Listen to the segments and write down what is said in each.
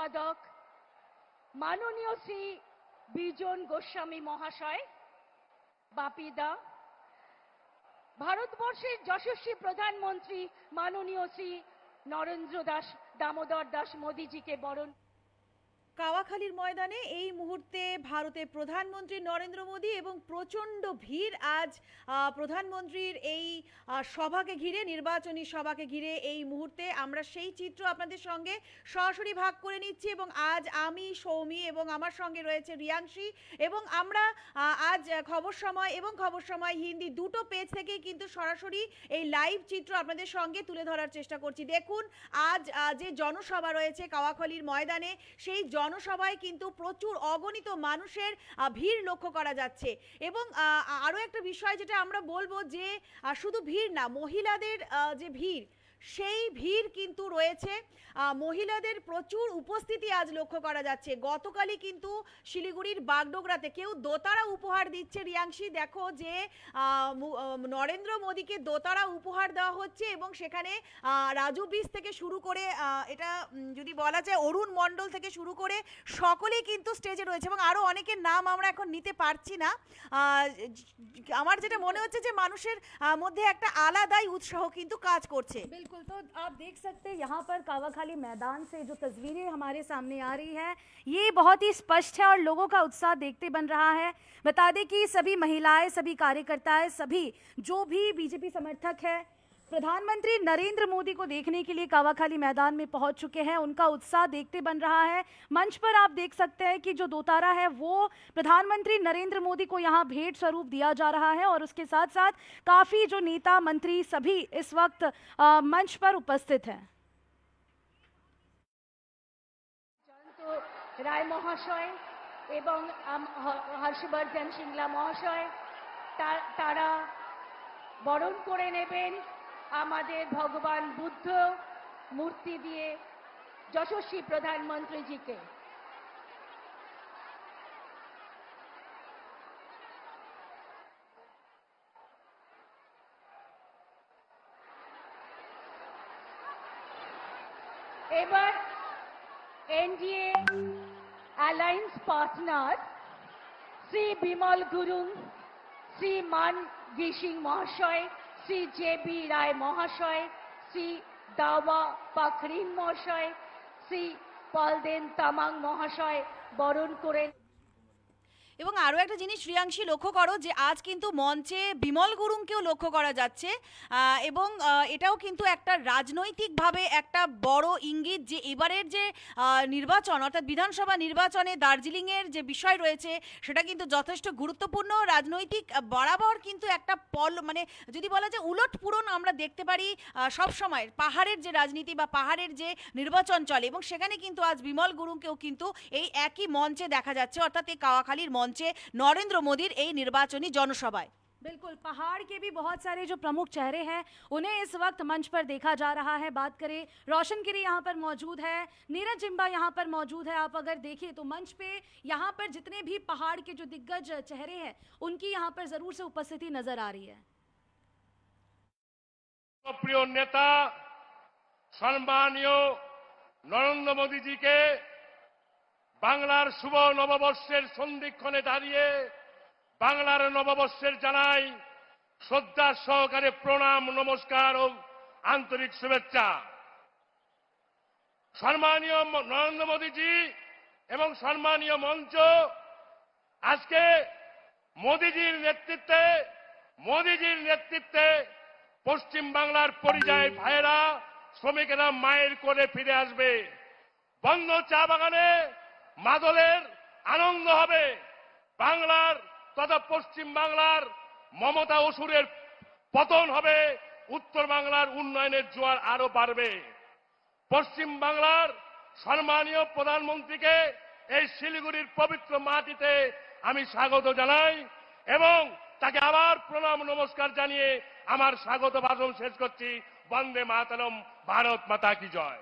সম্পাদক মাননীয় শ্রী বিজন গোস্বামী মহাশয় বাপিদা, ভারতবর্ষের যশস্বী প্রধানমন্ত্রী মাননীয় শ্রী নরেন্দ্র দামোদর দাস মোদীজিকে বরণ। কাওয়াখালীর ময়দানে এই মুহূর্তে ভারতের প্রধানমন্ত্রী নরেন্দ্র মোদী এবং প্রচণ্ড ভিড় আজ প্রধানমন্ত্রীর এই সভাকে ঘিরে, নির্বাচনী সভাকে ঘিরে এই মুহূর্তে আমরা সেই চিত্র আপনাদের সঙ্গে সরাসরি ভাগ করে নিচ্ছি। এবং আজ আমি সৌমি এবং আমার সঙ্গে রয়েছে রিয়াংশী, এবং আমরা আজ খবর সময় এবং খবর সময় হিন্দি দুটো পেজ থেকেই কিন্তু সরাসরি এই লাইভ চিত্র আপনাদের সঙ্গে তুলে ধরার চেষ্টা করছি। দেখুন আজ যে জনসভা রয়েছে কাওয়াখালীর ময়দানে, সেই জনসভায় কিন্তু প্রচুর অগণিত মানুষের ভিড় লক্ষ্য করা যাচ্ছে। এবং আরও একটা বিষয় যেটা আমরা বলবো যে শুধু ভিড় না, মহিলাদের যে ভিড়, সেই ভিড় কিন্তু রয়েছে। মহিলাদের প্রচুর উপস্থিতি আজ লক্ষ্য করা যাচ্ছে। গতকালই কিন্তু শিলিগুড়ির বাগডোগরাতে কেউ দোতারা উপহার দিচ্ছে। রিয়াংশী দেখো যে নরেন্দ্র মোদীকে দোতারা উপহার দেওয়া হচ্ছে, এবং সেখানে রাজু বিস থেকে শুরু করে এটা যদি বলা যায় অরুণ মণ্ডল থেকে শুরু করে সকলেই কিন্তু স্টেজে রয়েছে, এবং আরও অনেকের নাম আমরা এখন নিতে পারছি না। আমার যেটা মনে হচ্ছে যে মানুষের মধ্যে একটা আলাদাই উৎসাহ কিন্তু কাজ করছে। बिल्कुल, तो आप देख सकते हैं यहाँ पर कावाखाली मैदान से जो तस्वीरें हमारे सामने आ रही है, ये बहुत ही स्पष्ट है और लोगों का उत्साह देखते बन रहा है। बता दें कि सभी महिलाएं, सभी कार्यकर्ताएं, सभी जो भी बीजेपी समर्थक है प्रधानमंत्री नरेंद्र मोदी को देखने के लिए कावाखाली मैदान में पहुंच चुके हैं। उनका उत्साह देखते बन रहा है। मंच पर आप देख सकते हैं कि जो दोतारा है वो प्रधानमंत्री नरेंद्र मोदी को यहां भेंट स्वरूप दिया जा रहा है, और उसके साथ साथ काफ़ी जो नेता मंत्री सभी इस वक्त मंच पर उपस्थित हैं। রায় মহাশয় এবং হর্ষবর্ধন সিংলা মহাশয় তারা বরণ করে নেবেন আমাদের ভগবান বুদ্ধ মূর্তি দিয়ে যশস্বী প্রধানমন্ত্রীজিকে। এবার NDA alliance partner Shri Bimal Gurung, Shri মান গিসিং মহাশয়, শ্রী জে.বি. রায় মহাশয়, শ্রী দাওয়া পাখরিন মহাশয়, শ্রী পলদেন তামাং মহাশয় বরণ করেন। এবং আরও একটা জিনিস রিয়াংশী লক্ষ্য করো যে আজ কিন্তু মঞ্চে বিমল গুরুংকেও লক্ষ্য করা যাচ্ছে, এবং এটাও কিন্তু একটা রাজনৈতিকভাবে একটা বড় ইঙ্গিত যে এবারের যে নির্বাচন অর্থাৎ বিধানসভা নির্বাচনে দার্জিলিংয়ের যে বিষয় রয়েছে সেটা কিন্তু যথেষ্ট গুরুত্বপূর্ণ। রাজনৈতিক বরাবর কিন্তু একটা মানে যদি বলা যায় উলট পূরণ আমরা দেখতে পারি সব সময় পাহাড়ের যে রাজনীতি বা পাহাড়ের যে নির্বাচন চলে, এবং সেখানে কিন্তু আজ বিমল গুরুংকেও কিন্তু এই একই মঞ্চে দেখা যাচ্ছে, অর্থাৎ এই কাওয়াখালীর মঞ্চে नरेंद्र मोदी এই নির্বাচনী জনসভায়। बिल्कुल, पहाड़ के भी बहुत सारे जो प्रमुख चेहरे हैं उन्हें इस वक्त मंच पर देखा जा रहा है। बात करें, रोशन गिरी यहाँ पर मौजूद है, नीरज जिम्बा यहाँ पर मौजूद है। आप अगर देखिए तो मंच पे यहाँ पर जितने भी पहाड़ के जो दिग्गज चेहरे हैं उनकी यहाँ पर जरूर से उपस्थिति नजर आ रही है। प्रिय नेता सम्मानीय नरेंद्र मोदी जी के বাংলার শুভ নববর্ষের সন্ধিক্ষণে দাঁড়িয়ে বাংলার নববর্ষের জানাই শ্রদ্ধা সহকারে প্রণাম, নমস্কার ও আন্তরিক শুভেচ্ছা। সম্মানীয় নরেন্দ্র মোদীজি এবং সম্মানীয় মঞ্চ, আজকে মোদীজির নেতৃত্বে পশ্চিম বাংলার পরিযায়ী ভাইয়েরা, শ্রমিকেরা মায়ের কোলে ফিরে আসবে। বন্ধ চা বাগানে মাদলের আনন্দ হবে। বাংলার তথা পশ্চিম বাংলার মমতা অসুরের পতন হবে। উত্তর বাংলার উন্নয়নের জোয়ার আরো বাড়বে। পশ্চিম বাংলার সম্মানীয় প্রধানমন্ত্রীকে এই শিলিগুড়ির পবিত্র মাটিতে আমি স্বাগত জানাই এবং তাকে আবার প্রণাম নমস্কার জানিয়ে আমার স্বাগত ভাষণ শেষ করছি। বন্দে মাতরম, ভারত মাতা কি জয়।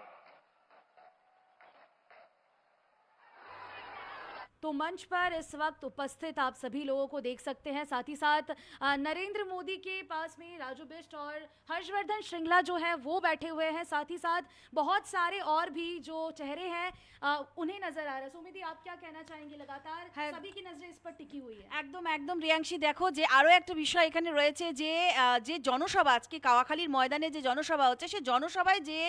तो मंच पर इस वक्त उपस्थित आप सभी लोगों को देख सकते हैं, साथ ही साथ नरेंद्र मोदी के पास में राजू बिष्ट और हर्षवर्धन श्रृंगला जो है वो बैठे हुए हैं, साथ ही साथ बहुत सारे और भी जो चेहरे हैं उन्हें नजर आ रहा है। सुमिति, आप क्या कहना चाहेंगे? लगातार सभी की नजरें इस पर टिकी हुई है। একদম একদম রিয়াংশী, দেখো যে আরো একটা বিষয় এখানে রয়েছে যে যে জনসভা আজকে কাওয়াখালীর ময়দানে যে জনসভা হচ্ছে, সে জনসভায় যে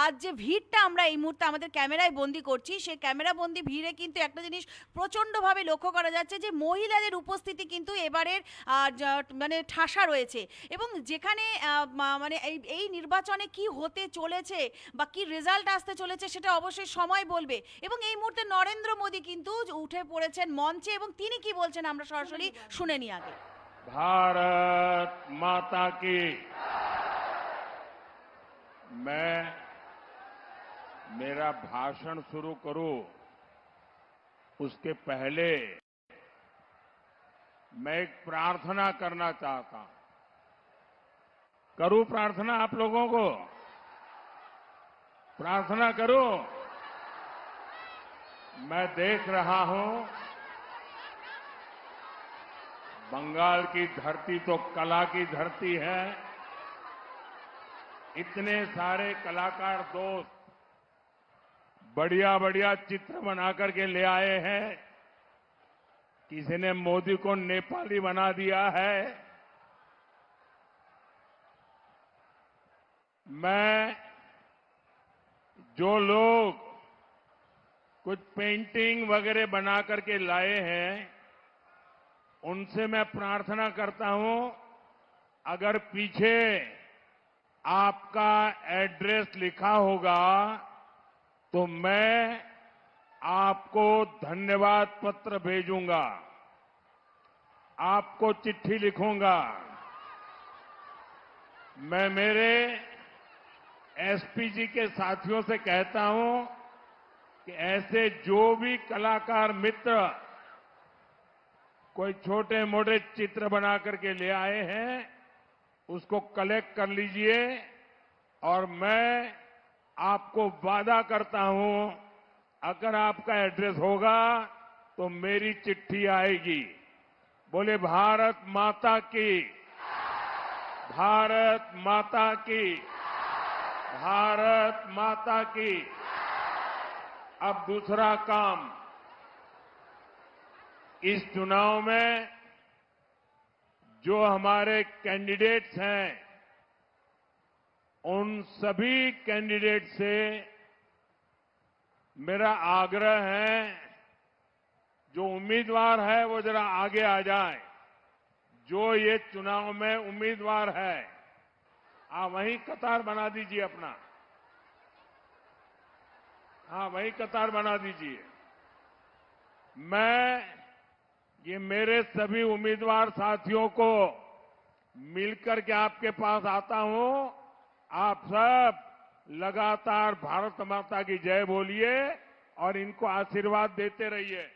আজ যে ভিড়টা আমরা এই মুহূর্তে আমাদের ক্যামেরায় বন্দি করছি, সেই ক্যামেরা বন্দি ভিড়ে কিন্তু একটা জিনিস প্রচণ্ডভাবে লক্ষ্য করা যাচ্ছে যে মহিলাদের উপস্থিতি কিন্তু এবারের মানে ঠাসা রয়েছে। এবং যেখানে মানে এই নির্বাচনে কি হতে চলেছে বা কি রেজাল্ট আসতে চলেছে সেটা অবশ্যই সময় বলবে। এবং এই মুহূর্তে নরেন্দ্র মোদী কিন্তু উঠে পড়েছেন মঞ্চে এবং তিনি কি বলছেন আমরা সরাসরি শুনে নি আগে। भारत माता की। मैं मेरा भाषण शुरू करूं उसके पहले मैं एक प्रार्थना करना चाहता हूं। करूं प्रार्थना आप लोगों को? प्रार्थना करूं? मैं देख रहा हूं बंगाल की धरती तो कला की धरती है। इतने सारे कलाकार दोस्त बढ़िया बढ़िया चित्र बनाकर के ले आए हैं। किसी ने मोदी को नेपाली बना दिया है। मैं जो लोग कुछ पेंटिंग वगैरह बना करके लाए हैं उनसे मैं प्रार्थना करता हूं, अगर पीछे आपका एड्रेस लिखा होगा तो मैं आपको धन्यवाद पत्र भेजूंगा, आपको चिट्ठी लिखूंगा। मैं मेरे एसपीजी के साथियों से कहता हूं कि ऐसे जो भी कलाकार मित्र कोई छोटे मोटे चित्र बना करके ले आए हैं उसको कलेक्ट कर लीजिए और मैं आपको वादा करता हूं अगर आपका एड्रेस होगा तो मेरी चिट्ठी आएगी। बोले भारत माता की, भारत माता की, भारत माता की। अब दूसरा काम, इस चुनाव में जो हमारे कैंडिडेट्स हैं उन सभी कैंडिडेट से मेरा आग्रह है जो उम्मीदवार है वो जरा आगे आ जाए। जो ये चुनाव में उम्मीदवार है आप वहीं कतार बना दीजिए अपना, हाँ वहीं कतार बना दीजिए। मैं ये मेरे सभी उम्मीदवार साथियों को मिलकर के आपके पास आता हूं। आप सब लगातार भारत माता की जय बोलिए और इनको आशीर्वाद देते रहिए।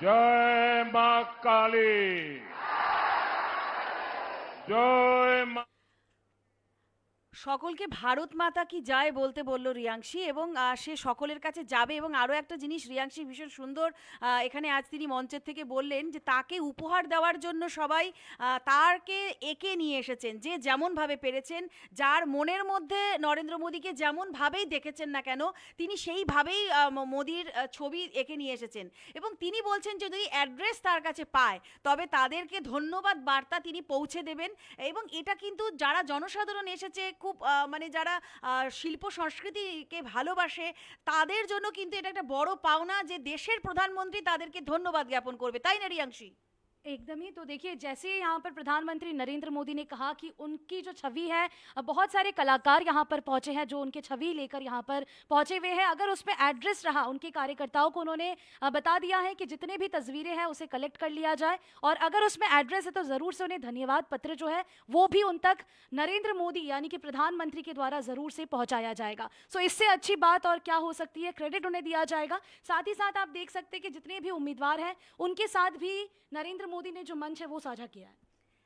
जय मां काली, जय मां। সকলকে ভারত মাতা কি জয় বলতে বলল রিয়াংশী, এবং সে সকলের কাছে যাবে। এবং আরও একটা জিনিস রিয়াংশী ভীষণ সুন্দর এখানে আজ তিনি মঞ্চের থেকে বললেন যে তাকে উপহার দেওয়ার জন্য সবাই তাকে একে নিয়ে এসেছেন, যে যেমনভাবে পেরেছেন, যার মনের মধ্যে নরেন্দ্র মোদীকে যেমনভাবেই দেখেছেন না কেন তিনি সেইভাবেই মোদীর ছবি এঁকে নিয়ে এসেছেন। এবং তিনি বলছেন যে যদি অ্যাড্রেস তার কাছে পায় তবে তাদেরকে ধন্যবাদ বার্তা তিনি পৌঁছে দেবেন। এবং এটা কিন্তু যারা জনসাধারণ এসেছে, খুব মানে যারা শিল্প সংস্কৃতিকে ভালোবাসে, তাদের জন্য কিন্তু এটা একটা বড় পাওনা যে দেশের প্রধানমন্ত্রী তাদেরকে ধন্যবাদ জ্ঞাপন করবে, তাই না রিয়াংশী? एकदम ही। तो देखिए, जैसे यहाँ पर प्रधानमंत्री नरेंद्र मोदी ने कहा कि उनकी जो छवि है, बहुत सारे कलाकार यहाँ पर पहुंचे हैं जो उनके छवि लेकर यहाँ पर पहुंचे हुए हैं। अगर उसमें एड्रेस रहा, उनके कार्यकर्ताओं को उन्होंने बता दिया है कि जितने भी तस्वीरें हैं उसे कलेक्ट कर लिया जाए, और अगर उसमें एड्रेस है तो ज़रूर से उन्हें धन्यवाद पत्र जो है वो भी उन तक नरेंद्र मोदी यानी कि प्रधानमंत्री के द्वारा ज़रूर से पहुँचाया जाएगा। सो इससे अच्छी बात और क्या हो सकती है, क्रेडिट उन्हें दिया जाएगा। साथ ही साथ आप देख सकते हैं कि जितने भी उम्मीदवार हैं उनके साथ भी नरेंद्र मोदी ने जो मंच है वो साझा किया है।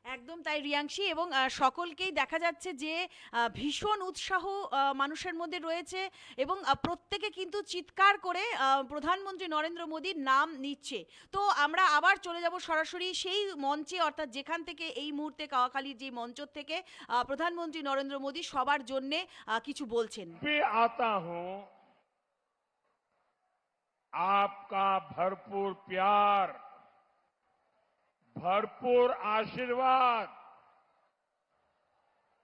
একদম তাই রিয়াংশী, এবং সকলকেই দেখা যাচ্ছে যে ভীষণ উৎসাহ মানুষের মধ্যে রয়েছে, এবং প্রত্যেকে কিন্তু চিৎকার করে প্রধানমন্ত্রী নরেন্দ্র মোদীর নাম নিচ্ছে। তো আমরা আবার চলে যাব সরাসরি সেই মঞ্চে, অর্থাৎ যেখান থেকে এই মুহূর্তে কাওয়াখালীর যে মঞ্চ থেকে প্রধানমন্ত্রী নরেন্দ্র মোদী সবার জন্যে কিছু বলছেন। आता हूं आपका भरपूर प्यार, भरपूर आशीर्वाद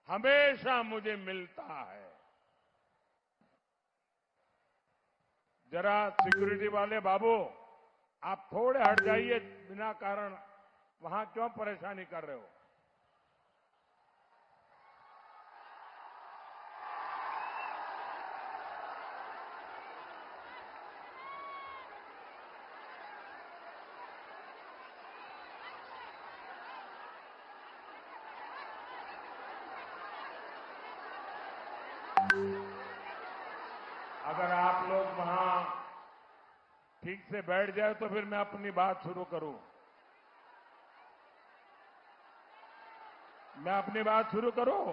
हमेशा मुझे मिलता है। जरा सिक्योरिटी वाले बाबू, आप थोड़े हट जाइए, बिना कारण वहां क्यों परेशानी कर रहे हो? अगर आप लोग वहां ठीक से बैठ जाए तो फिर मैं अपनी बात शुरू करूं। मैं अपनी बात शुरू करूं।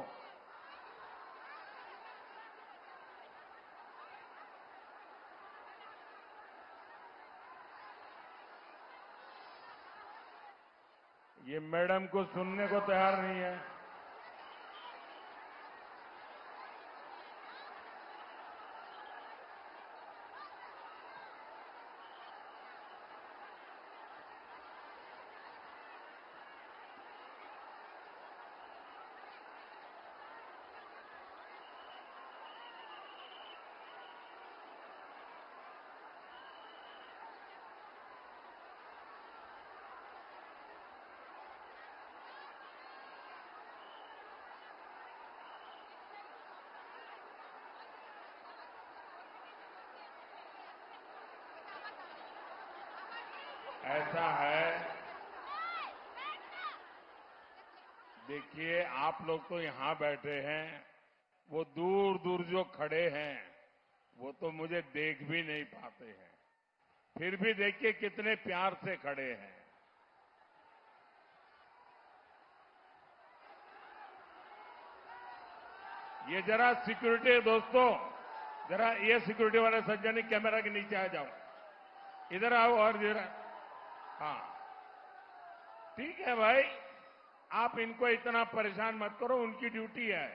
ये मैडम को सुनने को तैयार नहीं है। ऐसा है, देखिए आप लोग तो यहां बैठे हैं, वो दूर दूर जो खड़े हैं वो तो मुझे देख भी नहीं पाते हैं, फिर भी देखिए कितने प्यार से खड़े हैं। ये जरा सिक्योरिटी दोस्तों, जरा ये सिक्योरिटी वाले सज्जन कैमरा के नीचे आ जाओ, इधर आओ और जरा, हाँ ठीक है भाई, आप इनको इतना परेशान मत करो, उनकी ड्यूटी है।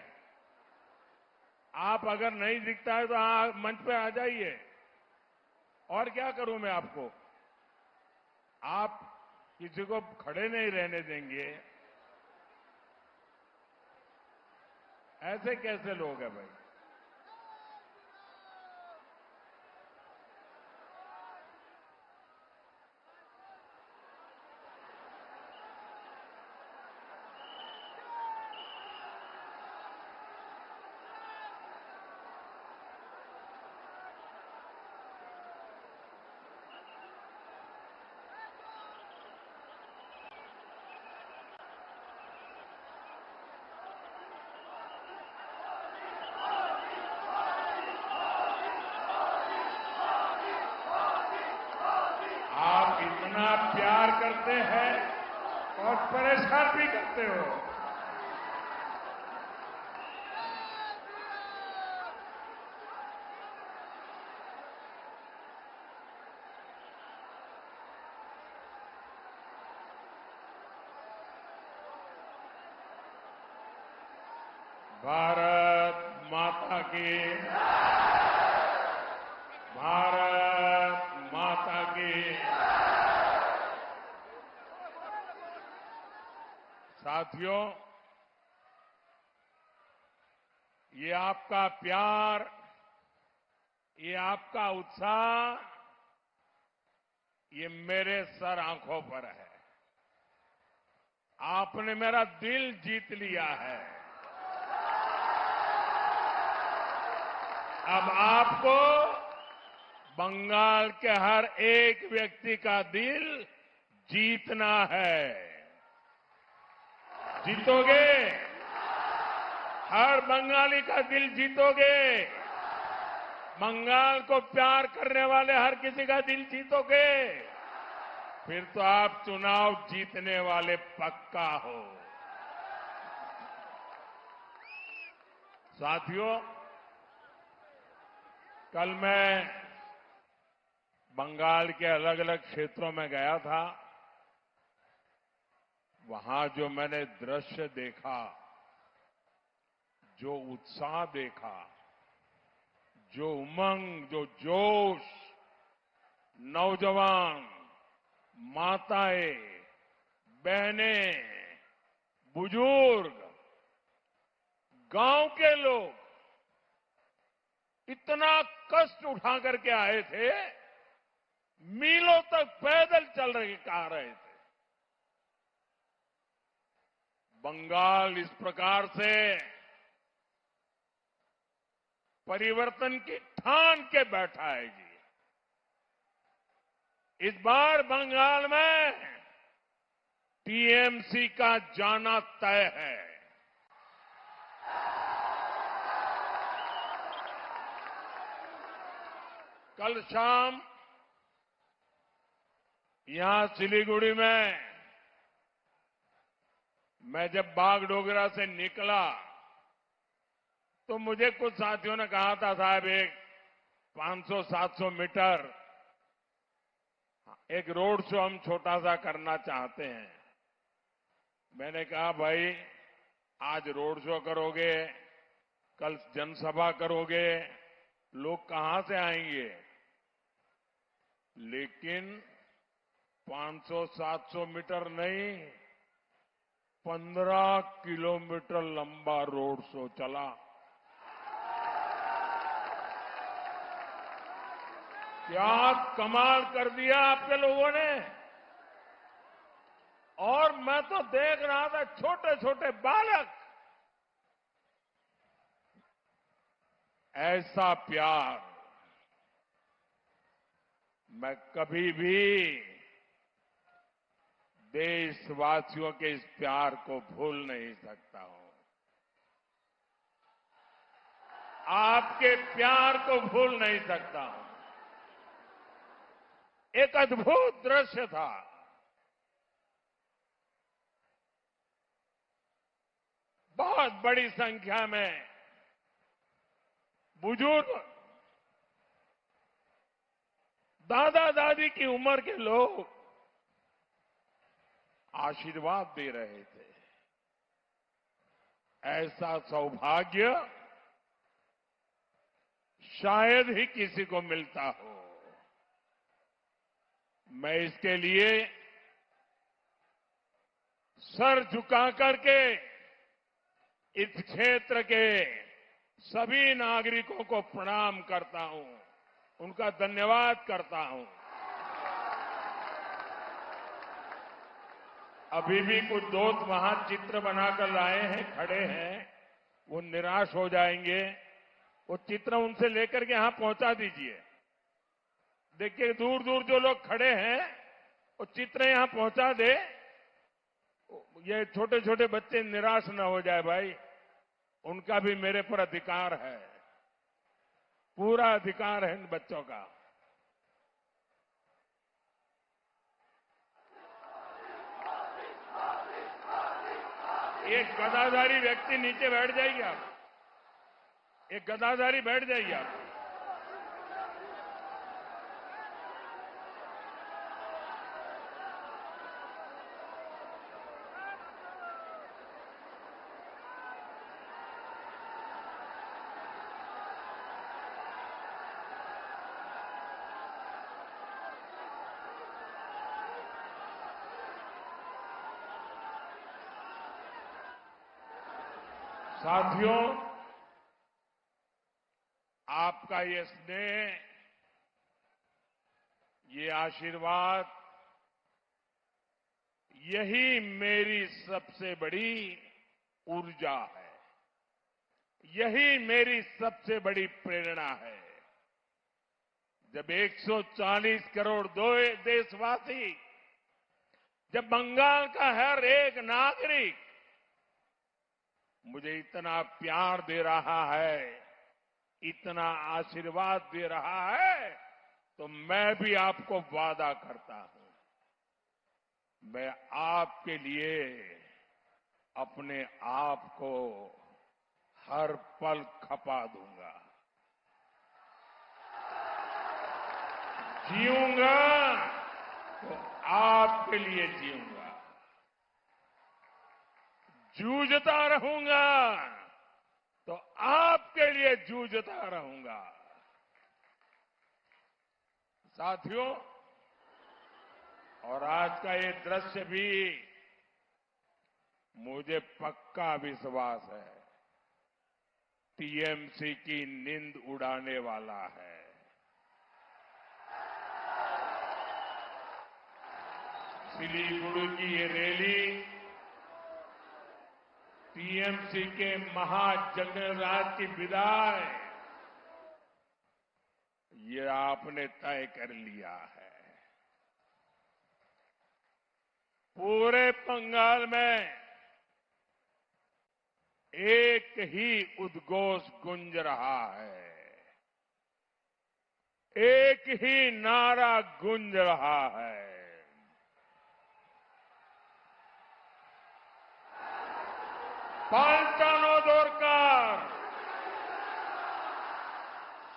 आप अगर नहीं दिखता है तो मंच पे आ जाइए, और क्या करूं मैं आपको? आप किसी को खड़े नहीं रहने देंगे, ऐसे कैसे लोग हैं भाई? इतना प्यार करते हैं और परेशान भी करते हो। भारत माता की, भारत माता की। साथियों, ये आपका प्यार, ये आपका उत्साह, ये मेरे सर आंखों पर है। आपने मेरा दिल जीत लिया है। अब आपको बंगाल के हर एक व्यक्ति का दिल जीतना है। जीतोगे? हर बंगाली का दिल जीतोगे? बंगाल को प्यार करने वाले हर किसी का दिल जीतोगे? फिर तो आप चुनाव जीतने वाले पक्का हो। साथियों, कल मैं बंगाल के अलग अलग क्षेत्रों में गया था। वहां जो मैंने दृश्य देखा, जो उत्साह देखा, जो उमंग, जो जोश, नौजवान, माताएं, बहनें, बुजुर्ग, गांव के लोग इतना कष्ट उठा करके आए थे, मीलों तक पैदल चल रहे थे। बंगाल इस प्रकार से परिवर्तन की ठान के बैठा है जी। इस बार बंगाल में टीएमसी का जाना तय है। कल शाम यहां सिलीगुड़ी में मैं जब बागडोगरा से निकला तो मुझे कुछ साथियों ने कहा था, साहब एक 500-700 मीटर एक रोड शो हम छोटा सा करना चाहते हैं। मैंने कहा, भाई आज रोड शो करोगे, कल जनसभा करोगे, लोग कहां से आएंगे? लेकिन 500-700 मीटर नहीं, 15 किलोमीटर लंबा रोड शो चला। क्या कमाल कर दिया आपके लोगों ने। और मैं तो देख रहा था छोटे छोटे बालक, ऐसा प्यार मैं कभी भी देशवासियों के इस प्यार को भूल नहीं सकता हूं। आपके प्यार को भूल नहीं सकता हूं। एक अद्भुत दृश्य था। बहुत बड़ी संख्या में बुजुर्ग, दादा दादी की उम्र के लोग आशीर्वाद दे रहे थे। ऐसा सौभाग्य शायद ही किसी को मिलता हो। मैं इसके लिए सर झुका करके इस क्षेत्र के सभी नागरिकों को प्रणाम करता हूं, उनका धन्यवाद करता हूं। अभी भी कुछ दोस्त वहां चित्र बनाकर लाए हैं, खड़े हैं, वो निराश हो जाएंगे। वो चित्र उनसे लेकर के यहां पहुंचा दीजिए। देखिए दूर दूर जो लोग खड़े हैं, वो चित्र यहां पहुंचा दे। ये छोटे छोटे बच्चे निराश न हो जाए भाई, उनका भी मेरे पर अधिकार है, पूरा अधिकार है इन बच्चों का। एक गदाधारी व्यक्ति नीचे बैठ जाइए आप, एक गदाधारी बैठ जाइए आप। साथियों, आपका ये स्नेह, ये आशीर्वाद, यही मेरी सबसे बड़ी ऊर्जा है, यही मेरी सबसे बड़ी प्रेरणा है। जब 140 करोड़ देशवासी, जब बंगाल का हर एक नागरिक मुझे इतना प्यार दे रहा है, इतना आशीर्वाद दे रहा है, तो मैं भी आपको वादा करता हूं, मैं आपके लिए अपने आप को हर पल खपा दूंगा, जीऊंगा तो आपके लिए जीऊंगा, जूझता रहूंगा तो आपके लिए जूझता रहूंगा। साथियों, और आज का ये दृश्य भी मुझे पक्का विश्वास है टीएमसी की नींद उड़ाने वाला है। सिलीगुड़ी की ये रैली टीएमसी के महाजनराज की विदाई, ये आपने तय कर लिया है। पूरे बंगाल में एक ही उद्घोष गूंज रहा है, एक ही नारा गूंज रहा है, पाल्टानो दोरकार,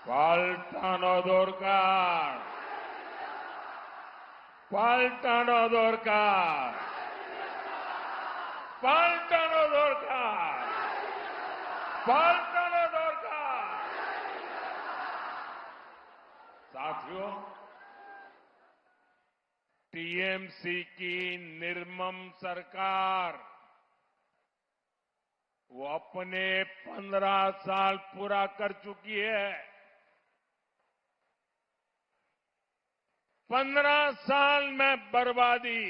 पाल्टानो दोरकार, पाल्टानो दोरकार, पाल्टानो दोरकार, पाल्टानो दोरकार। साथियों, टीएमसी की निर्मम सरकार वो अपने 15 साल पूरा कर चुकी है। 15 साल में बर्बादी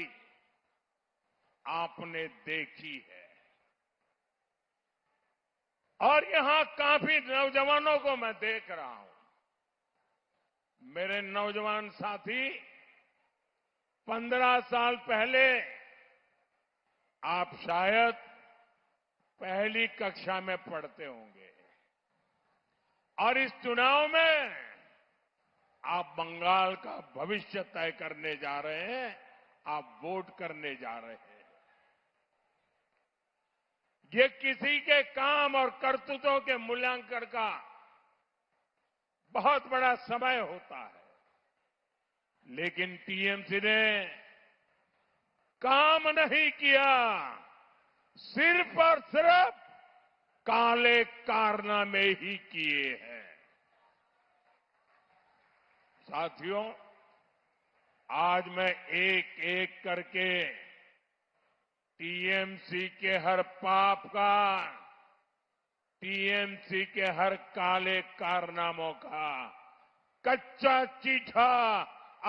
आपने देखी है, और यहां काफी नौजवानों को मैं देख रहा हूं। मेरे नौजवान साथी 15 साल पहले आप शायद पहली कक्षा में पढ़ते होंगे, और इस चुनाव में आप बंगाल का भविष्य तय करने जा रहे हैं, आप वोट करने जा रहे हैं। ये किसी के काम और करतूतों के मूल्यांकन का बहुत बड़ा समय होता है, लेकिन टीएमसी ने काम नहीं किया, सिर्फ और सिर्फ काले कारनामे ही किए हैं। साथियों, आज मैं एक एक करके टीएमसी के हर पाप का, टीएमसी के हर काले कारनामों का कच्चा चिट्ठा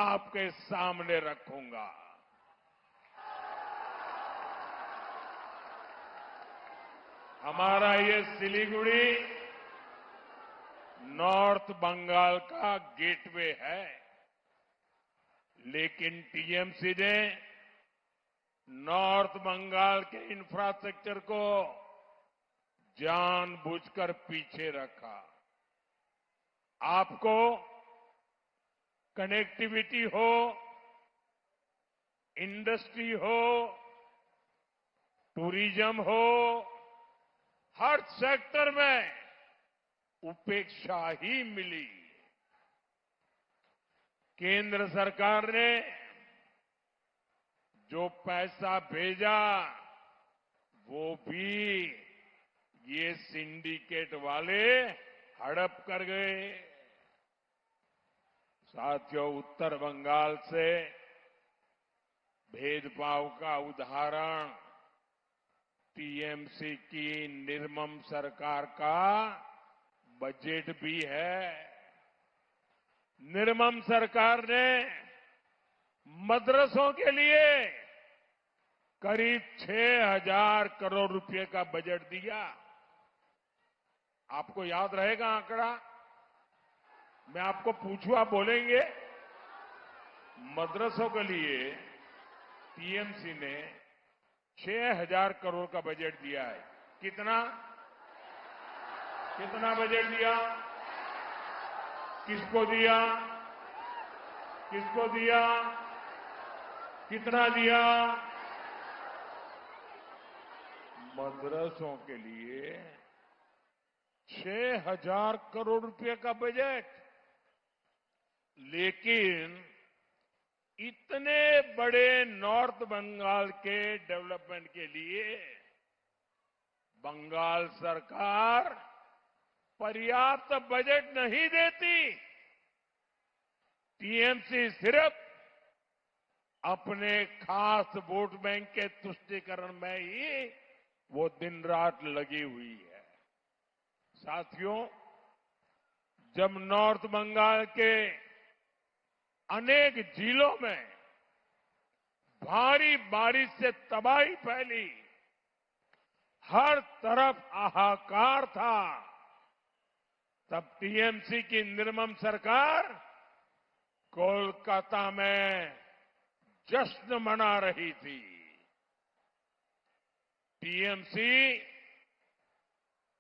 आपके सामने रखूंगा। हमारा ये सिलीगुड़ी नॉर्थ बंगाल का गेटवे है, लेकिन टीएमसी ने नॉर्थ बंगाल के इंफ्रास्ट्रक्चर को जानबूझकर पीछे रखा। आपको कनेक्टिविटी हो, इंडस्ट्री हो, टूरिज्म हो, हर सेक्टर में उपेक्षा ही मिली। केंद्र सरकार ने जो पैसा भेजा वो भी ये सिंडिकेट वाले हड़प कर गए। साथियों, उत्तर बंगाल से भेदभाव का उदाहरण टीएमसी की निर्मम सरकार का बजट भी है। निर्मम सरकार ने मदरसों के लिए करीब 6,000 करोड़ रुपए का बजट दिया। आपको याद रहेगा आंकड़ा? मैं आपको पूछूं, आप बोलेंगे? मदरसों के लिए टीएमसी ने 6,000 करोड़ का बजट दिया है। कितना बजट दिया? किसको दिया? किसको दिया? कितना दिया? मदरसों के लिए 6,000 करोड़ रुपए का बजट। लेकिन इतने बड़े नॉर्थ बंगाल के डेवलपमेंट के लिए बंगाल सरकार पर्याप्त बजट नहीं देती। टीएमसी सिर्फ अपने खास वोट बैंक के तुष्टीकरण में ही वो दिन रात लगी हुई है। साथियों, जब नॉर्थ बंगाल के अनेक जिलों में भारी बारिश से तबाही फैली, हर तरफ हाहाकार था, तब टीएमसी की निर्मम सरकार कोलकाता में जश्न मना रही थी। TMC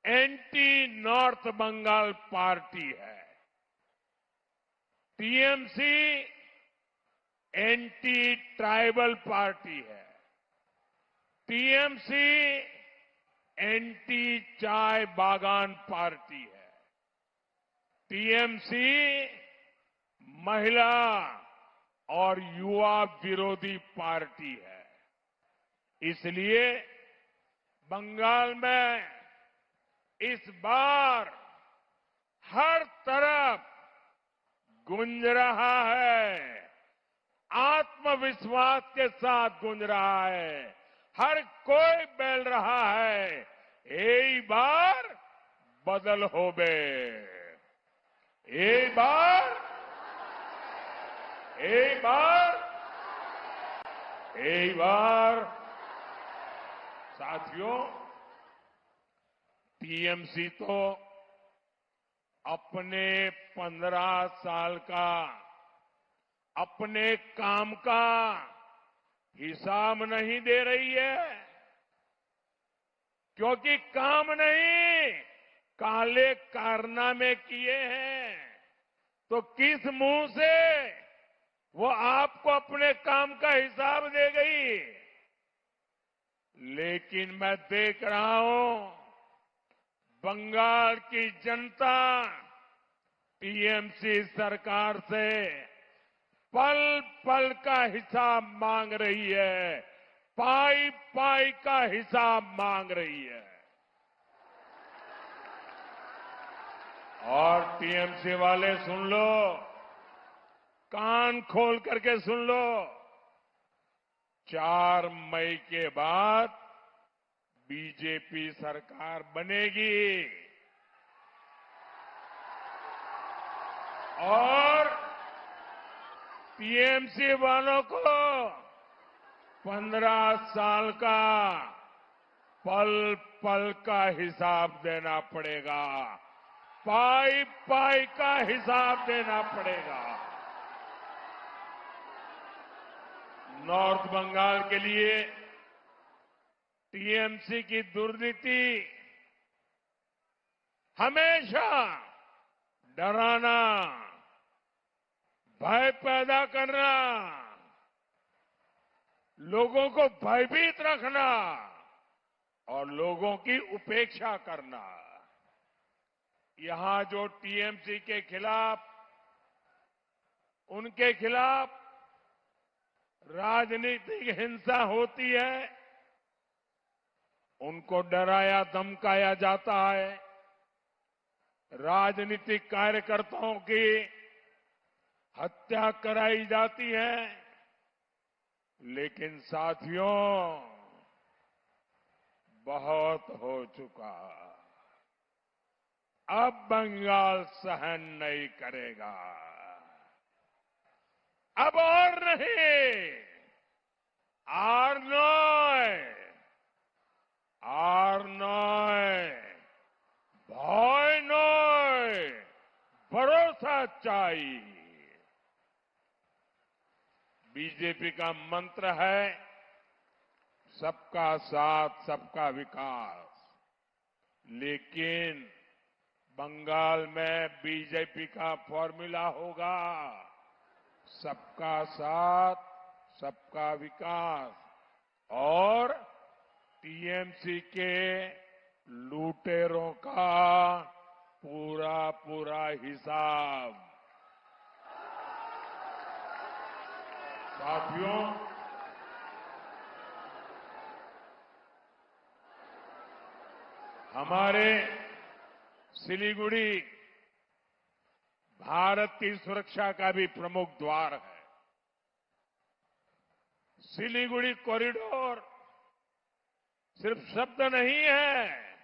anti north Bengal party है। टीएमसी एंटी ट्राइबल पार्टी है। टीएमसी एंटी चाय बागान पार्टी है। टीएमसी महिला और युवा विरोधी पार्टी है। इसलिए बंगाल में इस बार हर तरफ गूंज रहा है, आत्मविश्वास के साथ गूंज रहा है, हर कोई बोल रहा है, यही बार बदल होबे, यही बार साथियों, टीएमसी तो अपने 15 साल का अपने काम का हिसाब नहीं दे रही है, क्योंकि काम नहीं काले कारनामे किए हैं, तो किस मुंह से वो आपको अपने काम का हिसाब दे गई। लेकिन मैं देख रहा हूं बंगाल की जनता टीएमसी सरकार से पल पल का हिसाब मांग रही है, पाई पाई का हिसाब मांग रही है। और टीएमसी वाले सुन लो, कान खोल करके सुन लो, 4 मई के बाद बीजेपी सरकार बनेगी और टीएमसी वालों को 15 साल का पल पल का हिसाब देना पड़ेगा, पाई पाई का हिसाब देना पड़ेगा। नॉर्थ बंगाल के लिए टीएमसी की दुर्नीति हमेशा डराना, भय पैदा करना, लोगों को भयभीत रखना और लोगों की उपेक्षा करना। यहां जो टीएमसी के खिलाफ, उनके खिलाफ राजनीतिक हिंसा होती है, उनको डराया धमकाया जाता है, राजनीतिक कार्यकर्ताओं की हत्या कराई जाती है। लेकिन साथियों, बहुत हो चुका। अब बंगाल सहन नहीं करेगा। अब और नहीं, আর নয়, আর নয়, ভয় নয়, भरोसा चाहिए। बीजेपी का मंत्र है सबका साथ, सबका विकास। लेकिन बंगाल में बीजेपी का फॉर्मूला होगा सबका साथ, सबका विकास और टीएमसी के लुटेरों का पूरा पूरा हिसाब। साथियों, हमारे सिलीगुड़ी भारत की सुरक्षा का भी प्रमुख द्वार है। सिलीगुड़ी कॉरिडोर सिर्फ शब्द नहीं है,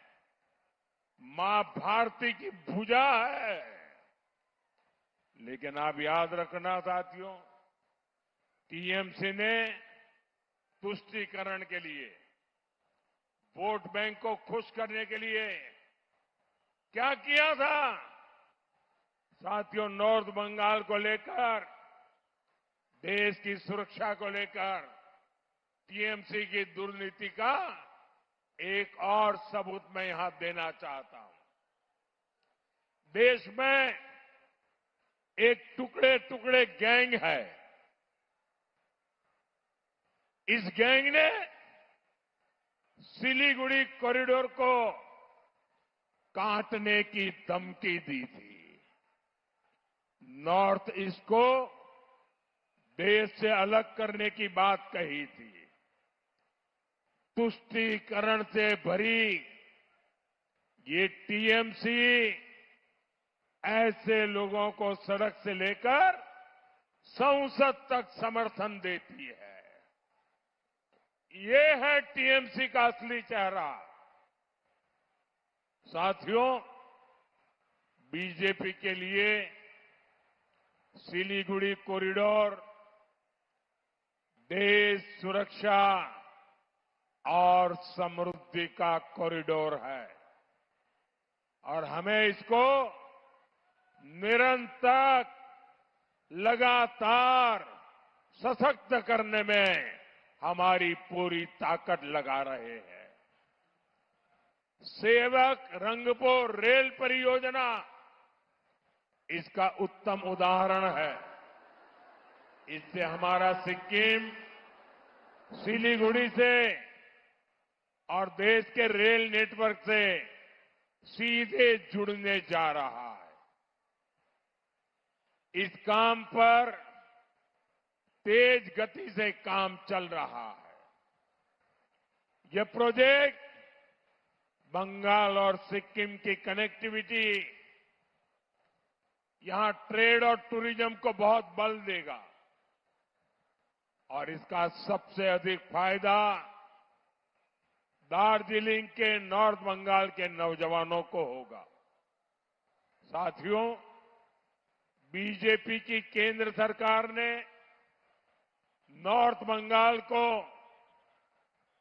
मां भारती की भुजा है। लेकिन आप याद रखना साथियों, टीएमसी ने तुष्टीकरण के लिए, वोट बैंक को खुश करने के लिए क्या किया था? साथियों, नॉर्थ बंगाल को लेकर, देश की सुरक्षा को लेकर टीएमसी की दुर्नीति का एक और सबूत मैं यहां देना चाहता हूं। देश में एक टुकड़े टुकड़े गैंग है। इस गैंग ने सिलीगुड़ी कॉरिडोर को काटने की धमकी दी थी। नॉर्थ ईस्ट को देश से अलग करने की बात कही थी। तुष्टीकरण से भरी ये टीएमसी ऐसे लोगों को सड़क से लेकर संसद तक समर्थन देती है। ये है टीएमसी का असली चेहरा। साथियों, बीजेपी के लिए सिलीगुड़ी कॉरिडोर देश सुरक्षा और समृद्धि का कॉरिडोर है और हमें इसको निरंतर लगातार सशक्त करने में हमारी पूरी ताकत लगा रहे हैं। सेवक रंगपुर रेल परियोजना इसका उत्तम उदाहरण है। इससे हमारा सिक्किम सिलीगुड़ी से और देश के रेल नेटवर्क से सीधे जुड़ने जा रहा है। इस काम पर तेज गति से काम चल रहा है। यह प्रोजेक्ट बंगाल और सिक्किम की कनेक्टिविटी, यहां ट्रेड और टूरिज्म को बहुत बल देगा और इसका सबसे अधिक फायदा दार्जिलिंग के नॉर्थ बंगाल के नौजवानों को होगा। साथियों, बीजेपी की केंद्र सरकार ने नॉर्थ बंगाल को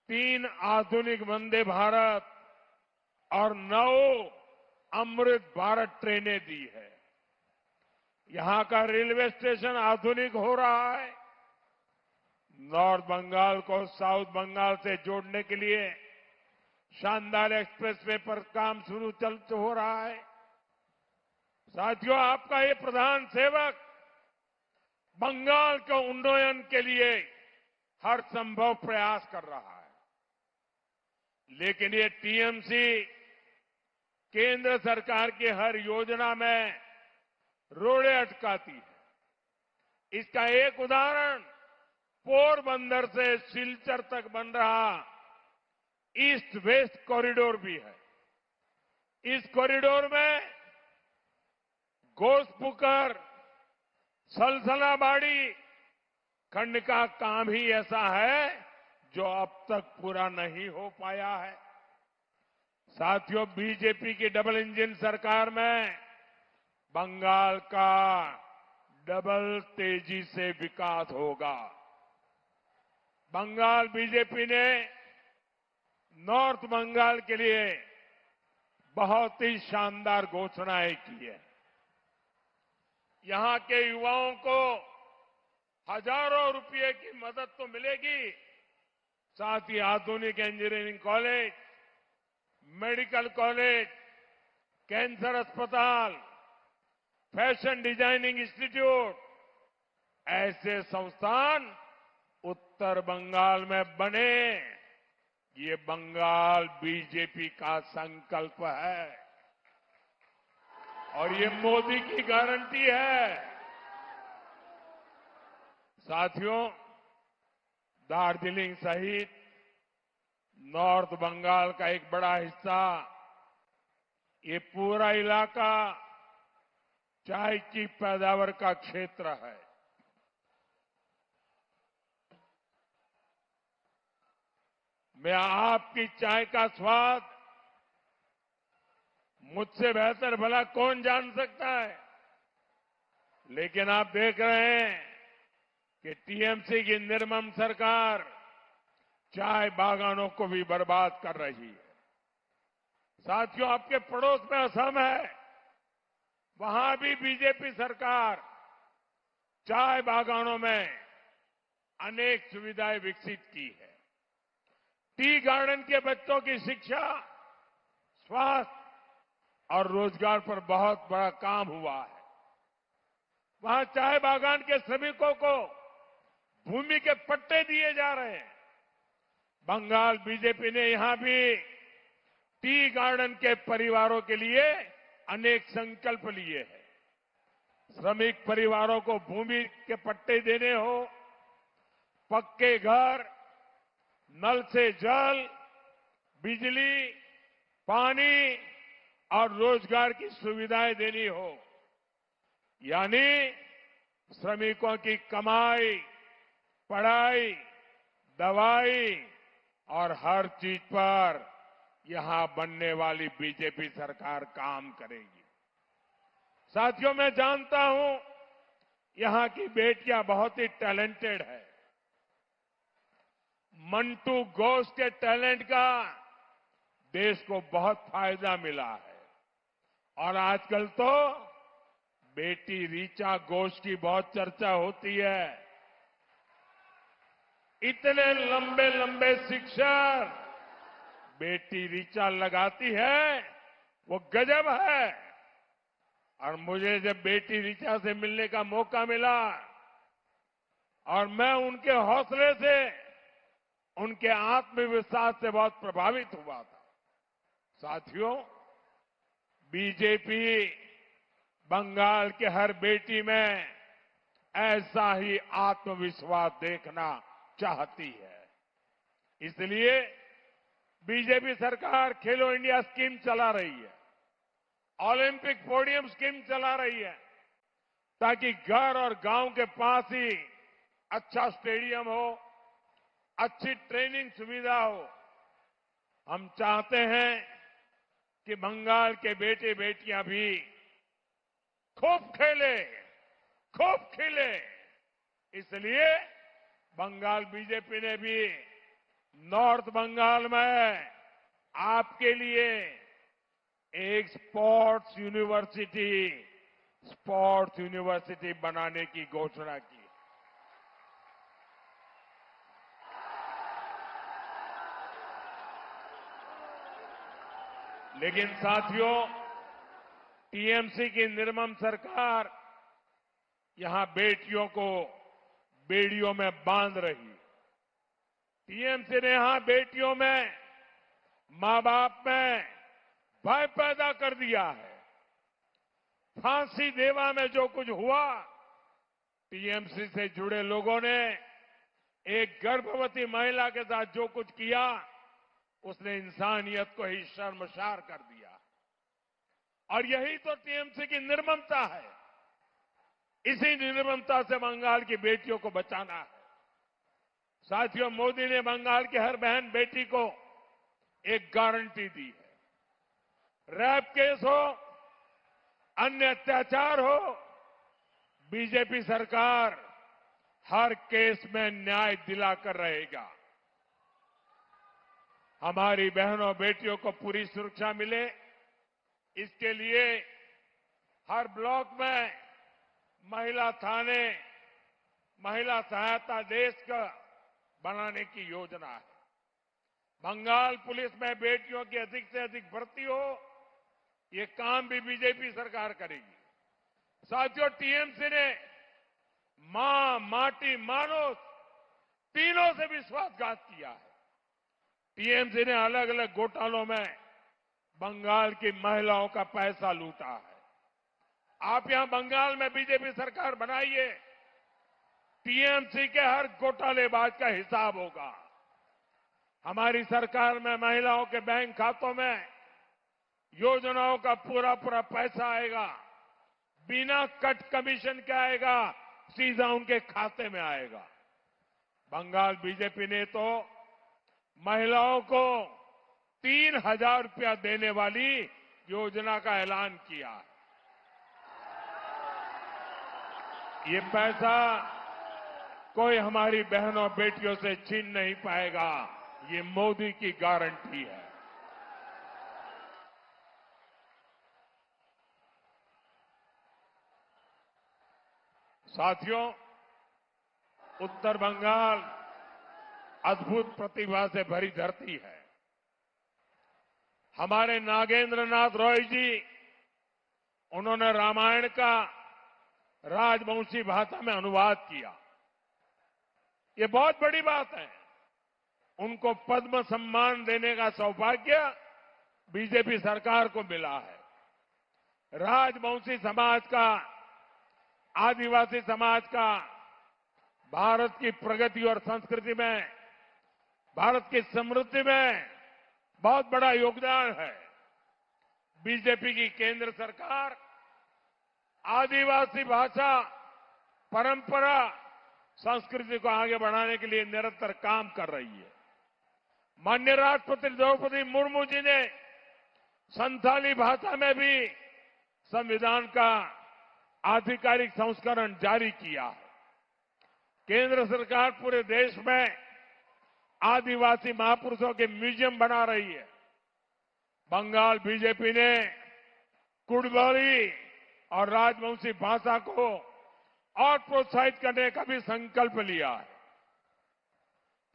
3 आधुनिक वंदे भारत और 9 अमृत भारत ट्रेनें दी है। यहां का रेलवे स्टेशन आधुनिक हो रहा है। नॉर्थ बंगाल को साउथ बंगाल से जोड़ने के लिए शानदार एक्सप्रेसवे पर काम शुरू हो रहा है। साथियों, आपका ये प्रधान सेवक बंगाल के उन्नयन के लिए हर संभव प्रयास कर रहा है। लेकिन ये टीएमसी केंद्र सरकार की हर योजना में रोड़े अटकाती है। इसका एक उदाहरण पोरबंदर से सिलचर तक बन रहा ईस्ट वेस्ट कॉरिडोर भी है। इस कॉरिडोर में घोसपुकर सलसलाबाड़ी खंड का काम ही ऐसा है जो अब तक पूरा नहीं हो पाया है। साथियों, बीजेपी की डबल इंजन सरकार में बंगाल का डबल तेजी से विकास होगा। बंगाल बीजेपी ने नॉर्थ बंगाल के लिए बहुत ही शानदार घोषणाएं की है। यहां के युवाओं को हजारों रुपए की मदद तो मिलेगी, साथ ही आधुनिक engineering college, medical college, cancer अस्पताल, फैशन डिजाइनिंग इंस्टीट्यूट, ऐसे संस्थान उत्तर बंगाल में बने। ये बंगाल बीजेपी का संकल्प है और ये मोदी की गारंटी है। साथियों, दार्जिलिंग सहित नॉर्थ बंगाल का एक बड़ा हिस्सा, ये पूरा इलाका चाय की पैदावार का क्षेत्र है। मैं आपकी चाय का स्वाद मुझसे बेहतर भला कौन जान सकता है, लेकिन आप देख रहे हैं कि टीएमसी की निर्मम सरकार चाय बागानों को भी बर्बाद कर रही है। साथियों, आपके पड़ोस में असम है, वहां भी बीजेपी सरकार चाय बागानों में अनेक सुविधाएं विकसित की है। टी गार्डन के बच्चों की शिक्षा, स्वास्थ्य और रोजगार पर बहुत बड़ा काम हुआ है। वहां चाय बागान के श्रमिकों को भूमि के पट्टे दिए जा रहे हैं। बंगाल बीजेपी ने यहां भी टी गार्डन के परिवारों के लिए अनेक संकल्प लिए हैं। श्रमिक परिवारों को भूमि के पट्टे देने हो, पक्के घर, नल से जल, बिजली, पानी और रोजगार की सुविधाएं देनी हो, यानी श्रमिकों की कमाई, पढ़ाई, दवाई और हर चीज पर यहां बनने वाली बीजेपी सरकार काम करेगी। साथियों, मैं जानता हूं यहां की बेटियां बहुत ही टैलेंटेड है। मंटू घोष के टैलेंट का देश को बहुत फायदा मिला है और आजकल तो बेटी ऋचा घोष की बहुत चर्चा होती है। इतने लंबे लंबे शिक्षण बेटी ऋचा लगाती है, वो गजब है। और मुझे जब बेटी ऋचा से मिलने का मौका मिला और मैं उनके हौसले से, उनके आत्मविश्वास से बहुत प्रभावित हुआ था। साथियों, बीजेपी बंगाल के हर बेटी में ऐसा ही आत्मविश्वास देखना चाहती है। इसलिए बीजेपी सरकार खेलो इंडिया स्कीम चला रही है, ओलंपिक पोडियम स्कीम चला रही है, ताकि घर और गांव के पास ही अच्छा स्टेडियम हो, अच्छी ट्रेनिंग सुविधा हो। हम चाहते हैं कि बंगाल के बेटे बेटियां भी खूब खेले, खूब खिले। इसलिए बंगाल बीजेपी ने भी नॉर्थ बंगाल में आपके लिए एक स्पोर्ट्स यूनिवर्सिटी बनाने की घोषणा की। लेकिन साथियों, टीएमसी की निर्मम सरकार यहां बेटियों को बेड़ियों में बांध रही। टीएमसी ने यहां बेटियों में, मां बाप में भय पैदा कर दिया है। फांसी देवा में जो कुछ हुआ, टीएमसी से जुड़े लोगों ने एक गर्भवती महिला के साथ जो कुछ किया, उसने इंसानियत को ही शर्मसार कर दिया। और यही तो टीएमसी की निर्ममता है। इसी निर्ममता से बंगाल की बेटियों को बचाना है। साथियों, मोदी ने बंगाल की हर बहन बेटी को एक गारंटी दी है। रेप केस हो, अन्य अत्याचार हो, बीजेपी सरकार हर केस में न्याय दिलाकर रहेगा। हमारी बहनों बेटियों को पूरी सुरक्षा मिले, इसके लिए हर ब्लॉक में महिला थाने, महिला सहायता डेस्क बनाने की योजना है। बंगाल पुलिस में बेटियों की अधिक से अधिक भर्ती हो, ये काम भी बीजेपी सरकार करेगी। साथियों, टीएमसी ने मां, माटी, मानुष तीनों से विश्वासघात किया है। टीएमसी ने अलग अलग घोटालों में बंगाल की महिलाओं का पैसा लूटा है। आप यहां बंगाल में बीजेपी सरकार बनाइए, टीएमसी के हर घोटालेबाज का हिसाब होगा। हमारी सरकार में महिलाओं के बैंक खातों में योजनाओं का पूरा पूरा पैसा आएगा, बिना कट कमीशन के आएगा, सीधा उनके खाते में आएगा। बंगाल बीजेपी ने तो महिलाओं को 3,000 रुपया देने वाली योजना का ऐलान किया है। ये पैसा कोई हमारी बहनों बेटियों से छीन नहीं पाएगा, ये मोदी की गारंटी है। साथियों, उत्तर बंगाल अद्भुत प्रतिभा से भरी धरती है। हमारे नागेंद्र नाथ रॉय जी, उन्होंने रामायण का राजवंशी भाषा में अनुवाद किया। ये बहुत बड़ी बात है। उनको पद्म सम्मान देने का सौभाग्य बीजेपी सरकार को मिला है। राजवंशी समाज का, आदिवासी समाज का भारत की प्रगति और संस्कृति में, भारत की समृद्धि में बहुत बड़ा योगदान है। बीजेपी की केंद्र सरकार आदिवासी भाषा, परंपरा, संस्कृति को आगे बढ़ाने के लिए निरंतर काम कर रही है। माननीय राष्ट्रपति द्रौपदी मुर्मू जी ने संथाली भाषा में भी संविधान का आधिकारिक संस्करण जारी किया है। केंद्र सरकार पूरे देश में आदिवासी महापुरुषों के म्यूजियम बना रही है। बंगाल बीजेपी ने कुड़बड़ी और राजवंशी भाषा को और प्रोत्साहित करने का भी संकल्प लिया है।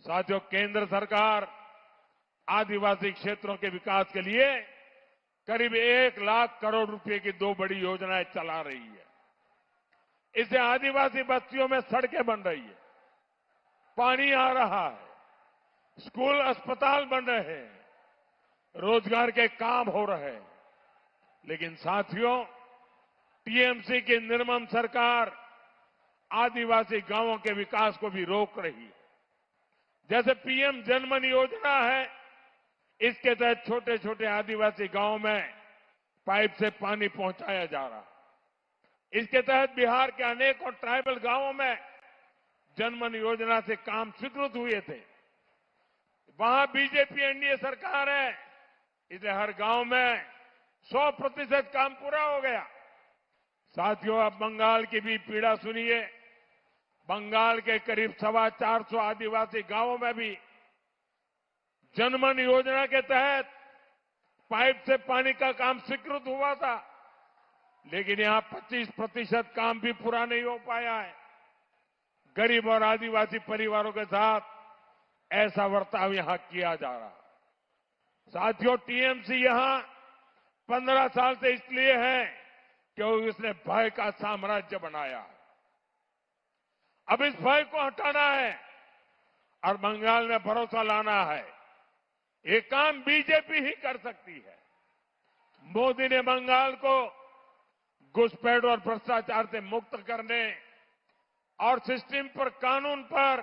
साथियों, केंद्र सरकार आदिवासी क्षेत्रों के विकास के लिए करीब 1 लाख करोड़ रुपए की 2 बड़ी योजनाएं चला रही है। इससे आदिवासी बस्तियों में सड़कें बन रही है, पानी आ रहा है, स्कूल अस्पताल बन रहे हैं, रोजगार के काम हो रहे हैं। लेकिन साथियों, टीएमसी की निर्मम सरकार आदिवासी गांवों के विकास को भी रोक रही है। जैसे पीएम जनमन योजना है, इसके तहत छोटे छोटे आदिवासी गांवों में पाइप से पानी पहुंचाया जा रहा है। इसके तहत बिहार के अनेकों ट्राइबल गांवों में जनमन योजना से काम स्वीकृत हुए थे। वहां बीजेपी एनडीए सरकार है, इसलिए हर गांव में 100% काम पूरा हो गया। साथियों, अब बंगाल की भी पीड़ा सुनिए। बंगाल के करीब 425 आदिवासी गांवों में भी जनमन योजना के तहत पाइप से पानी का काम स्वीकृत हुआ था, लेकिन यहां 25% काम भी पूरा नहीं हो पाया है। गरीब और आदिवासी परिवारों के साथ ऐसा बर्ताव यहां किया जा रहा है। साथियों, टीएमसी यहां 15 साल से इसलिए है क्योंकि उसने भय का साम्राज्य बनाया है। अब इस भय को हटाना है और बंगाल में भरोसा लाना है। ये काम बीजेपी ही कर सकती है। मोदी ने बंगाल को घुसपैठ और भ्रष्टाचार से मुक्त करने और सिस्टम पर, कानून पर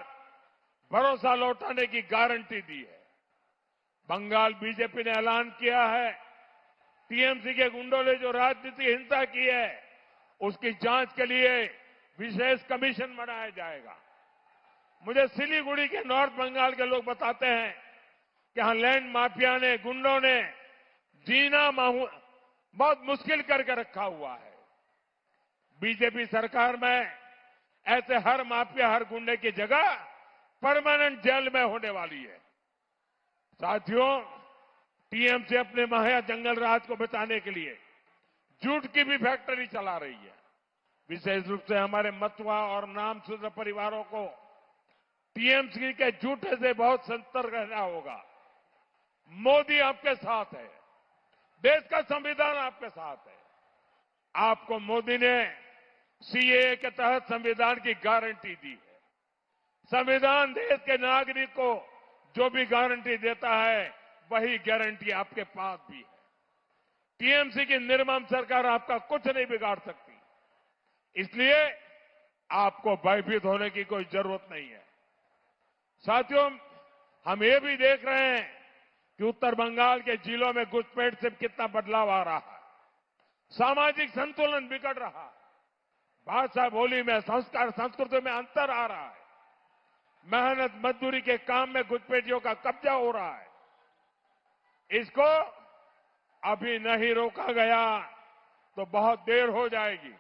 भरोसा लौटाने की गारंटी दी है। बंगाल बीजेपी ने ऐलान किया है, टीएमसी के गुंडों ने जो राजनीतिक हिंसा की है, उसकी जांच के लिए विशेष कमीशन बनाया जाएगा। मुझे सिलीगुड़ी के नॉर्थ बंगाल के लोग बताते हैं कि यहां लैंड माफिया ने, गुंडों ने जीना बहुत मुश्किल करके रखा हुआ है। बीजेपी सरकार में ऐसे हर माफिया, हर गुंडे की जगह परमानेंट जेल में होने वाली है। साथियों, टीएमसी अपने महाया जंगल राज को बचाने के लिए झूठ की भी फैक्ट्री चला रही है। विशेष रूप से हमारे मतुआ और नामशूद्र परिवारों को टीएमसी के झूठे से बहुत सतर्क रहना होगा। मोदी आपके साथ है, देश का संविधान आपके साथ है। आपको मोदी ने सीएए के तहत संविधान की गारंटी दी है। संविधान देश के नागरिक को जो भी गारंटी देता है, वही गारंटी आपके पास भी है। टीएमसी की निर्मम सरकार आपका कुछ नहीं बिगाड़ सकती, इसलिए आपको भयभीत होने की कोई जरूरत नहीं है। साथियों, हम ये भी देख रहे हैं कि उत्तर बंगाल के जिलों में घुसपैठ से कितना बदलाव आ रहा है। सामाजिक संतुलन बिगड़ रहा है। भाषा बोली में, संस्कार संस्कृति में अंतर आ रहा है। मेहनत मजदूरी के काम में घुसपैठियों का कब्जा हो रहा है। इसको अभी नहीं रोका गया तो बहुत देर हो जाएगी।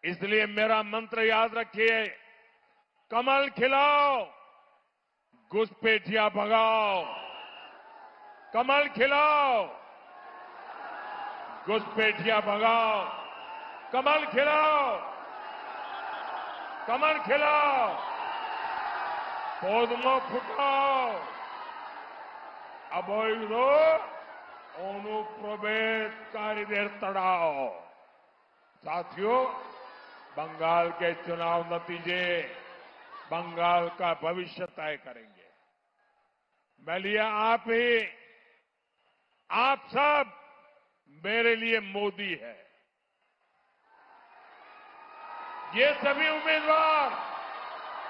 इसलिए मेरा मंत्र याद रखिए, कमल खिलाओ, घुसपैठिया भगाओ। कमल खिलाओ, घुसपैठिया भगाओ। कमल खिलाओ, कमल खिलाओ, पौधों फुटाओ, अवैधो अनुप्रवेशकारीদের तड़ाओ। साथियों, बंगाल के चुनाव नतीजे बंगाल का भविष्य तय करेंगे। मैं लिया आप सब मेरे लिए मोदी है। ये सभी उम्मीदवार,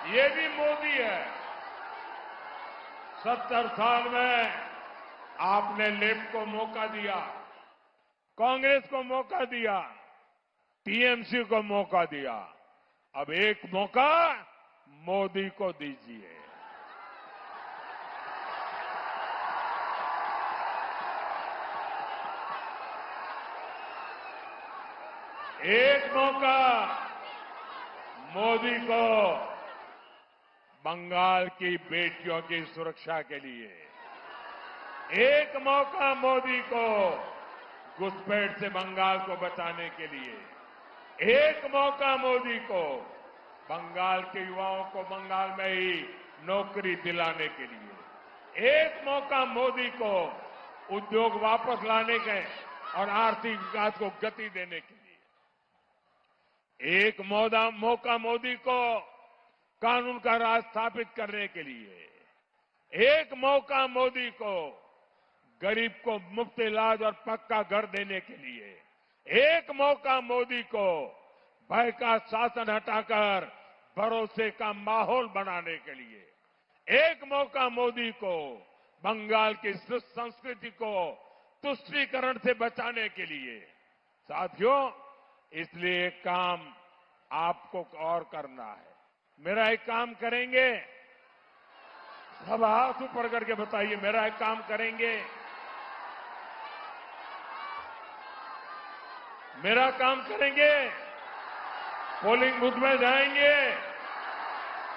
ये भी मोदी है। 70 साल में आपने लेफ्ट को मौका दिया, कांग्रेस को मौका दिया, टीएमसी को मौका दिया। अब एक मौका मोदी को दीजिए। एक मौका मोदी को बंगाल की बेटियों की सुरक्षा के लिए, एक मौका मोदी को घुसपैठ से बंगाल को बचाने के लिए, एक मौका मोदी को बंगाल के युवाओं को बंगाल में ही नौकरी दिलाने के लिए, एक मौका मोदी को उद्योग वापस लाने के और आर्थिक विकास को गति देने के लिए, एक मौका मोदी को कानून का राज स्थापित करने के लिए, एक मौका मोदी को गरीब को मुफ्त इलाज और पक्का घर देने के लिए, एक मौका मोदी को भय का शासन हटाकर भरोसे का माहौल बनाने के लिए, एक मौका मोदी को बंगाल की संस्कृति को तुष्टीकरण से बचाने के लिए। साथियों, इसलिए एक काम आपको और करना है। मेरा एक काम करेंगे, सब हाथ ऊपर करके बताइए, मेरा एक काम करेंगे। मेरा काम करेंगे, पोलिंग बूथ में जाएंगे,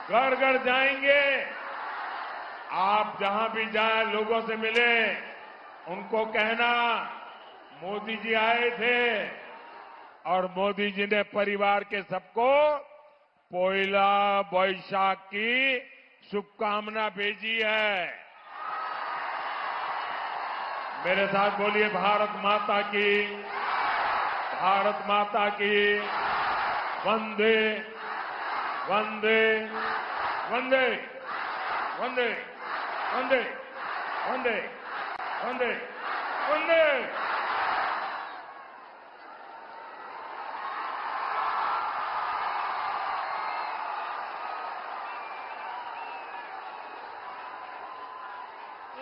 घर घर जाएंगे। आप जहां भी जाए, लोगों से मिले, उनको कहना मोदी जी आए थे और मोदी जी ने परिवार के सबको पोइला बैशाख की शुभकामना भेजी है। मेरे साथ बोलिए, भारत माता की, भारत माता की, वंदे वंदे वंदे वंदे वंदे वंदे वंदे वंदे।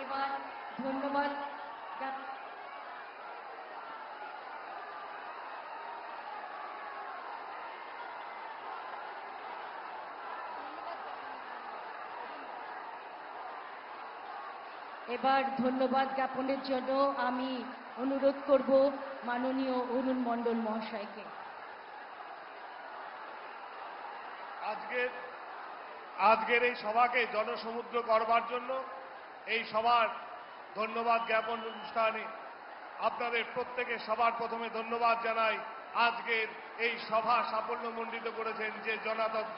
এবার ধন্যবাদ। এবার ধন্যবাদ জ্ঞাপনের জন্য আমি অনুরোধ করব মাননীয় অরুণ মণ্ডল মহাশয়কে। আজকের এই সভাকে জনসমুদ্র করবার জন্য এই সভার ধন্যবাদ জ্ঞাপন অনুষ্ঠানে আপনাদের প্রত্যেকে সবার প্রথমে ধন্যবাদ জানাই। আজকের এই সভা সাফল্যমণ্ডিত করেছেন যে জনাতক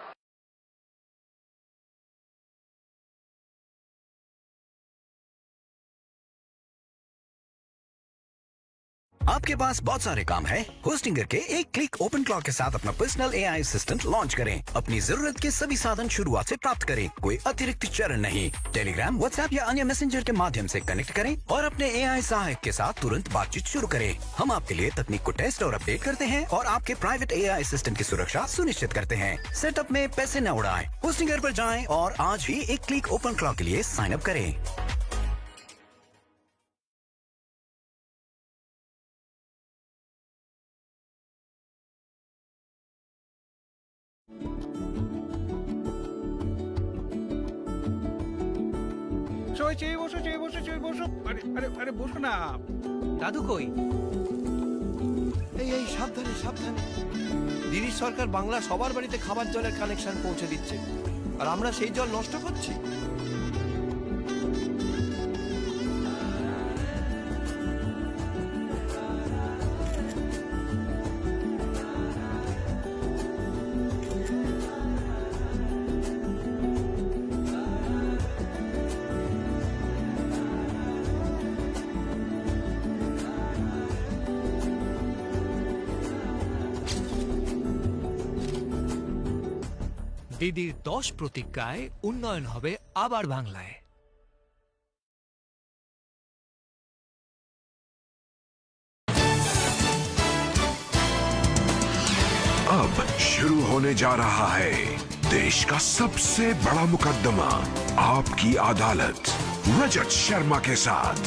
आपके पास बहुत सारे काम है। होस्टिंगर के एक क्लिक ओपन क्लॉक के साथ अपना पर्सनल एआई असिस्टेंट लॉन्च करें। अपनी जरूरत के सभी साधन शुरुआत से प्राप्त करें, कोई अतिरिक्त चरण नहीं। टेलीग्राम, व्हाट्सएप या अन्य मैसेंजर के माध्यम से कनेक्ट करें और अपने एआई सहायक के साथ तुरंत बातचीत शुरू करें। हम आपके लिए तकनीक को टेस्ट और अपडेट करते हैं और आपके प्राइवेट एआई असिस्टेंट की सुरक्षा सुनिश्चित करते हैं। सेटअप में पैसे न उड़ाएं। होस्टिंगर पर जाएं और आज ही एक क्लिक ओपन क्लॉक के लिए साइन अप करें। চেয়ে বসো। আরে বসো না। দাদু কই? এই সাবধানে সাবধানে। দিদির সরকার বাংলা সবার বাড়িতে খাবার জলের কানেকশন পৌঁছে দিচ্ছে, আর আমরা সেই জল নষ্ট করছি। দিদির 10 প্রতিজ্ঞায় উন্নয়ন হবে আবার বাংলায়। अब शुरू होने जा रहा है देश का सबसे बड़ा मुकदमा, आपकी अदालत, रजत शर्मा के साथ।